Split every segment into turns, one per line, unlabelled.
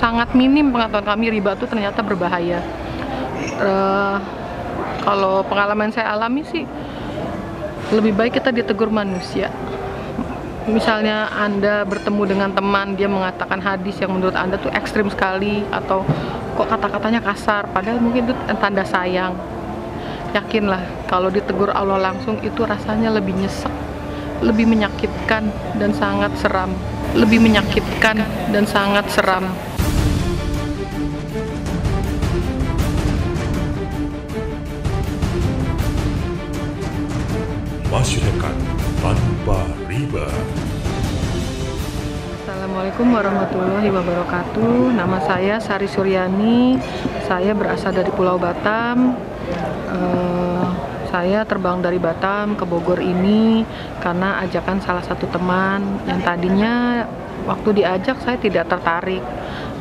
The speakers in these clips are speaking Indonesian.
Sangat minim pengetahuan kami riba itu ternyata berbahaya. Kalau pengalaman saya alami sih, lebih baik kita ditegur manusia. Misalnya Anda bertemu dengan teman, dia mengatakan hadis yang menurut Anda tuh ekstrim sekali, atau kok kata-katanya kasar, padahal mungkin itu tanda sayang. Yakinlah, kalau ditegur Allah langsung itu rasanya lebih nyesek, lebih menyakitkan dan sangat seram. Lebih menyakitkan dan sangat seram.
Masyarakat tanpa riba.
Assalamualaikum warahmatullahi wabarakatuh. Nama saya Sari Suryani. Saya berasal dari Pulau Batam. Saya terbang dari Batam ke Bogor ini karena ajakan salah satu teman yang tadinya waktu diajak saya tidak tertarik.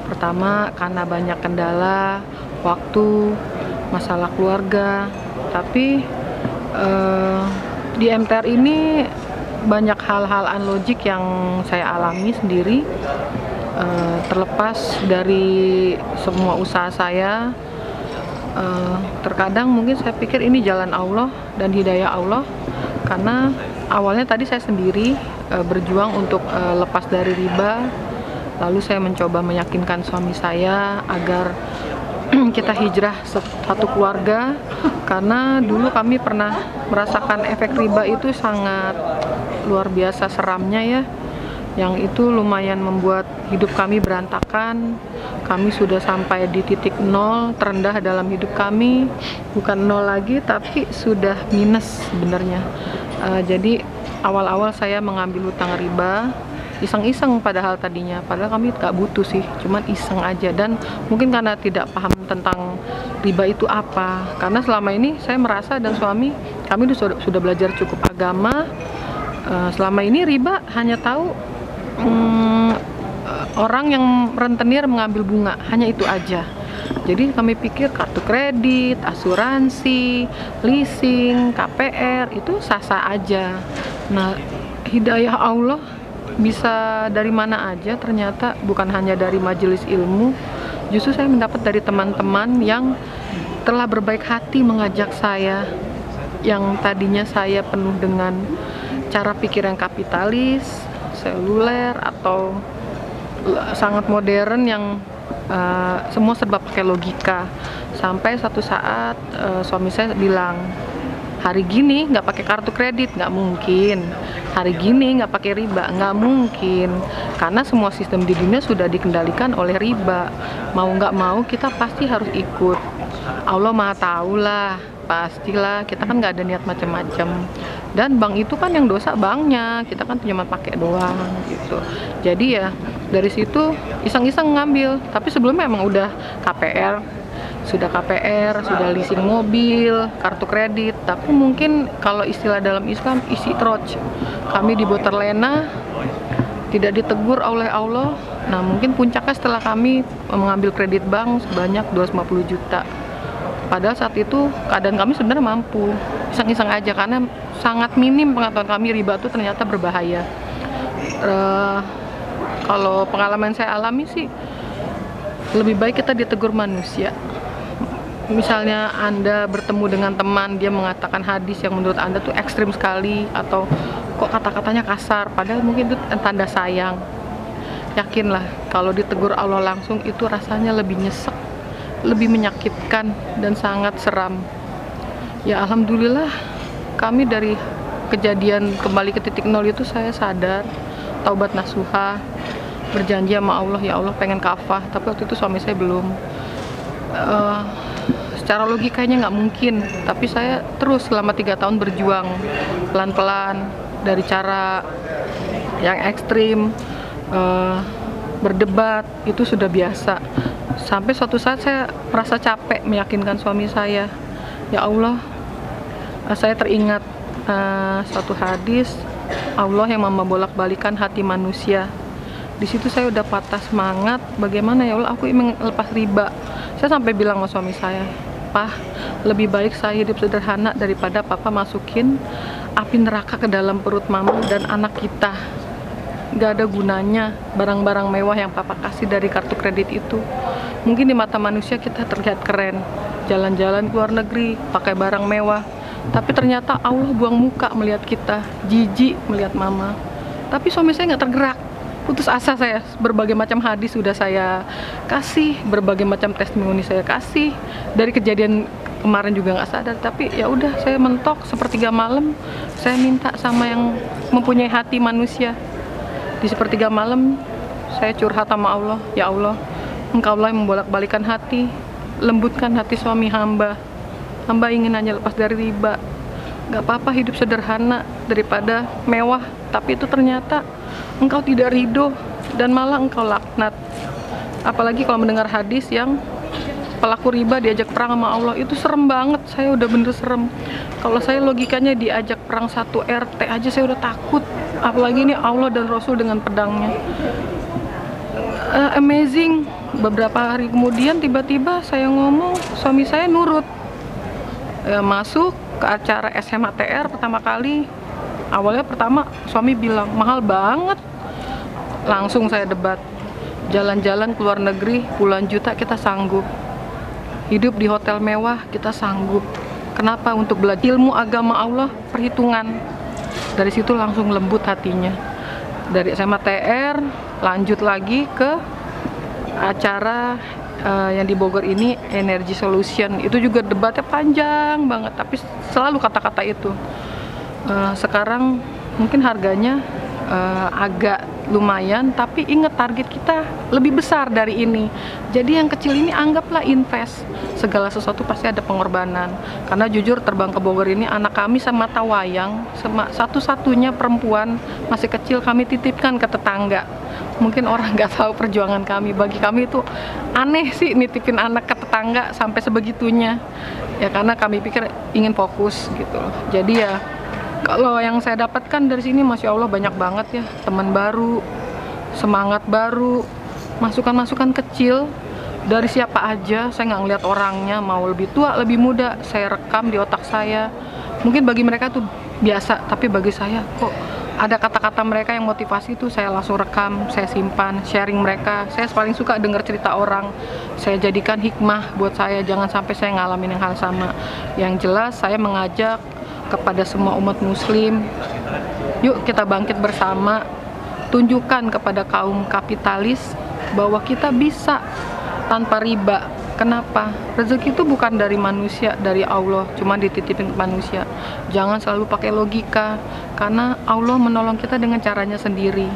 Pertama karena banyak kendala, waktu, masalah keluarga. Tapi di MTR ini banyak hal-hal unlogik yang saya alami sendiri, terlepas dari semua usaha saya. Terkadang mungkin saya pikir ini jalan Allah dan hidayah Allah, karena awalnya tadi saya sendiri berjuang untuk lepas dari riba. Lalu saya mencoba meyakinkan suami saya agar kita hijrah satu keluarga, karena dulu kami pernah merasakan efek riba itu sangat luar biasa seramnya ya, yang itu lumayan membuat hidup kami berantakan. Kami sudah sampai di titik nol terendah dalam hidup kami, bukan nol lagi tapi sudah minus sebenarnya. Jadi awal-awal saya mengambil hutang riba iseng-iseng, padahal kami gak butuh sih, cuman iseng aja. Dan mungkin karena tidak paham tentang riba itu apa, karena selama ini saya merasa dan suami kami sudah belajar cukup agama. Selama ini riba hanya tahu orang yang rentenir mengambil bunga, hanya itu aja. Jadi kami pikir kartu kredit, asuransi, leasing, KPR itu sah-sah aja. Nah, hidayah Allah bisa dari mana aja, ternyata bukan hanya dari majelis ilmu. Justru saya mendapat dari teman-teman yang telah berbaik hati mengajak saya, yang tadinya saya penuh dengan cara pikir yang kapitalis, seluler, atau sangat modern yang semua serba pakai logika. Sampai satu saat suami saya bilang, hari gini nggak pakai kartu kredit nggak mungkin, hari gini nggak pakai riba nggak mungkin, karena semua sistem di dunia sudah dikendalikan oleh riba. Mau nggak mau kita pasti harus ikut. Allah maha tahu lah, pastilah, kita kan nggak ada niat macam-macam. Dan bank itu kan yang dosa banknya, kita kan cuma pakai doang gitu. Jadi ya dari situ iseng-iseng ngambil, tapi sebelumnya emang udah KPR, sudah leasing mobil, kartu kredit. Tapi mungkin kalau istilah dalam Islam isi troj, kami di Boterlena tidak ditegur oleh Allah. Nah, mungkin puncaknya setelah kami mengambil kredit bank sebanyak 250 juta. Padahal saat itu keadaan kami sebenarnya mampu, iseng-iseng aja karena sangat minim pengetahuan kami riba itu ternyata berbahaya. Kalau pengalaman saya alami sih, lebih baik kita ditegur manusia. Misalnya Anda bertemu dengan teman, dia mengatakan hadis yang menurut Anda tuh ekstrim sekali, atau kok kata-katanya kasar, padahal mungkin itu tanda sayang. Yakinlah, kalau ditegur Allah langsung itu rasanya lebih nyesek, lebih menyakitkan dan sangat seram. Ya alhamdulillah, kami dari kejadian kembali ke titik nol itu saya sadar, taubat nasuha, berjanji sama Allah, ya Allah pengen kafah, tapi waktu itu suami saya belum. Secara logikanya nggak mungkin, tapi saya terus selama 3 tahun berjuang pelan-pelan dari cara yang ekstrim, berdebat itu sudah biasa. Sampai suatu saat saya merasa capek meyakinkan suami saya, ya Allah, saya teringat suatu hadis, Allah yang membolak-balikan hati manusia. Di situ saya udah patah semangat, bagaimana ya Allah, aku ingin lepas riba. Saya sampai bilang sama suami saya, Pah, lebih baik saya hidup sederhana daripada Papa masukin api neraka ke dalam perut Mama dan anak kita. nggak ada gunanya barang-barang mewah yang papa kasih dari kartu kredit itu. Mungkin di mata manusia kita terlihat keren, jalan-jalan ke luar negeri, pakai barang mewah, tapi ternyata Allah buang muka melihat kita, jijik melihat mama. Tapi suami saya nggak tergerak, putus asa saya. Berbagai macam hadis sudah saya kasih, berbagai macam testimoni saya kasih, dari kejadian kemarin juga nggak sadar. Tapi ya udah, saya mentok sepertiga malam, saya minta sama yang mempunyai hati manusia. Di sepertiga malam saya curhat sama Allah, ya Allah, Engkau lah yang membolak-balikan hati, lembutkan hati suami hamba. Hamba ingin hanya lepas dari riba. Gak apa-apa hidup sederhana daripada mewah, tapi itu ternyata Engkau tidak ridho dan malah Engkau laknat. Apalagi kalau mendengar hadis yang pelaku riba diajak perang sama Allah, itu serem banget. Saya udah bener serem. Kalau saya logikanya diajak perang 1 RT aja saya udah takut, apalagi ini Allah dan Rasul dengan pedangnya. Amazing. Beberapa hari kemudian tiba-tiba saya ngomong, suami saya nurut. Masuk ke acara SMATR pertama kali. Awalnya pertama suami bilang mahal banget. Langsung saya debat. Jalan-jalan ke luar negeri puluhan juta kita sanggup. Hidup di hotel mewah kita sanggup. Kenapa? Untuk belajar ilmu agama Allah, perhitungan. Dari situ langsung lembut hatinya. Dari SMA TR lanjut lagi ke acara yang di Bogor ini, Energy Solution. Itu juga debatnya panjang banget, tapi selalu kata-kata itu. Sekarang mungkin harganya agak lumayan, tapi ingat target kita lebih besar dari ini. Jadi yang kecil ini anggaplah invest. Segala sesuatu pasti ada pengorbanan. Karena jujur terbang ke Bogor ini anak kami sama tawayang, satu-satunya perempuan masih kecil kami titipkan ke tetangga. Mungkin orang nggak tahu perjuangan kami. Bagi kami itu aneh sih nitipin anak ke tetangga sampai sebegitunya. Ya karena kami pikir ingin fokus gitu. Jadi ya kalau yang saya dapatkan dari sini, Masya Allah banyak banget ya, teman baru, semangat baru, masukan-masukan kecil dari siapa aja. Saya nggak ngeliat orangnya, mau lebih tua, lebih muda, saya rekam di otak saya. Mungkin bagi mereka tuh biasa, tapi bagi saya kok ada kata-kata mereka yang motivasi tuh saya langsung rekam, saya simpan, sharing mereka. Saya paling suka dengar cerita orang, saya jadikan hikmah buat saya, jangan sampai saya ngalamin yang hal sama. Yang jelas saya mengajak kepada semua umat muslim, yuk kita bangkit bersama, tunjukkan kepada kaum kapitalis bahwa kita bisa tanpa riba. Kenapa? Rezeki itu bukan dari manusia, dari Allah, cuma dititipin ke manusia. Jangan selalu pakai logika, karena Allah menolong kita dengan caranya sendiri.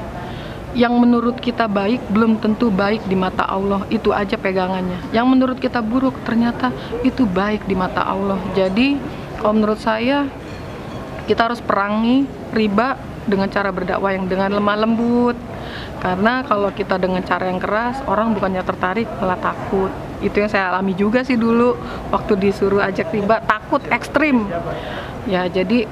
Yang menurut kita baik belum tentu baik di mata Allah, itu aja pegangannya. Yang menurut kita buruk ternyata itu baik di mata Allah. Jadi kalau menurut saya, kita harus perangi riba dengan cara berdakwah yang dengan lemah lembut. Karena kalau kita dengan cara yang keras, orang bukannya tertarik, malah takut. Itu yang saya alami juga sih dulu, waktu disuruh ajak riba, takut ekstrim. Ya jadi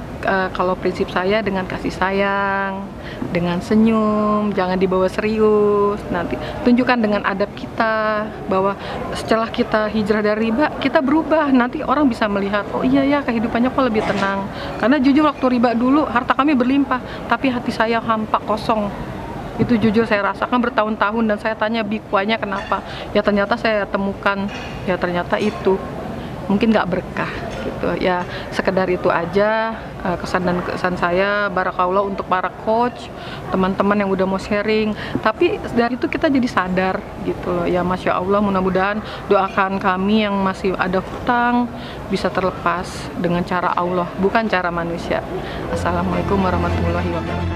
kalau prinsip saya dengan kasih sayang, dengan senyum, jangan dibawa serius. Nanti tunjukkan dengan adab kita bahwa setelah kita hijrah dari riba, kita berubah. Nanti orang bisa melihat, oh iya ya kehidupannya kok lebih tenang. Karena jujur waktu riba dulu harta kami berlimpah, tapi hati saya hampa, kosong. Itu jujur saya rasakan bertahun-tahun, dan saya tanya bikuanya kenapa. Ya ternyata saya temukan, ya ternyata itu mungkin nggak berkah gitu ya. Sekedar itu aja kesan dan kesan saya. Barakallah untuk para coach, teman-teman yang udah mau sharing. Tapi dari itu kita jadi sadar gitu loh ya. Masya Allah, mudah-mudahan doakan kami yang masih ada hutang bisa terlepas dengan cara Allah, bukan cara manusia. Assalamualaikum warahmatullahi wabarakatuh.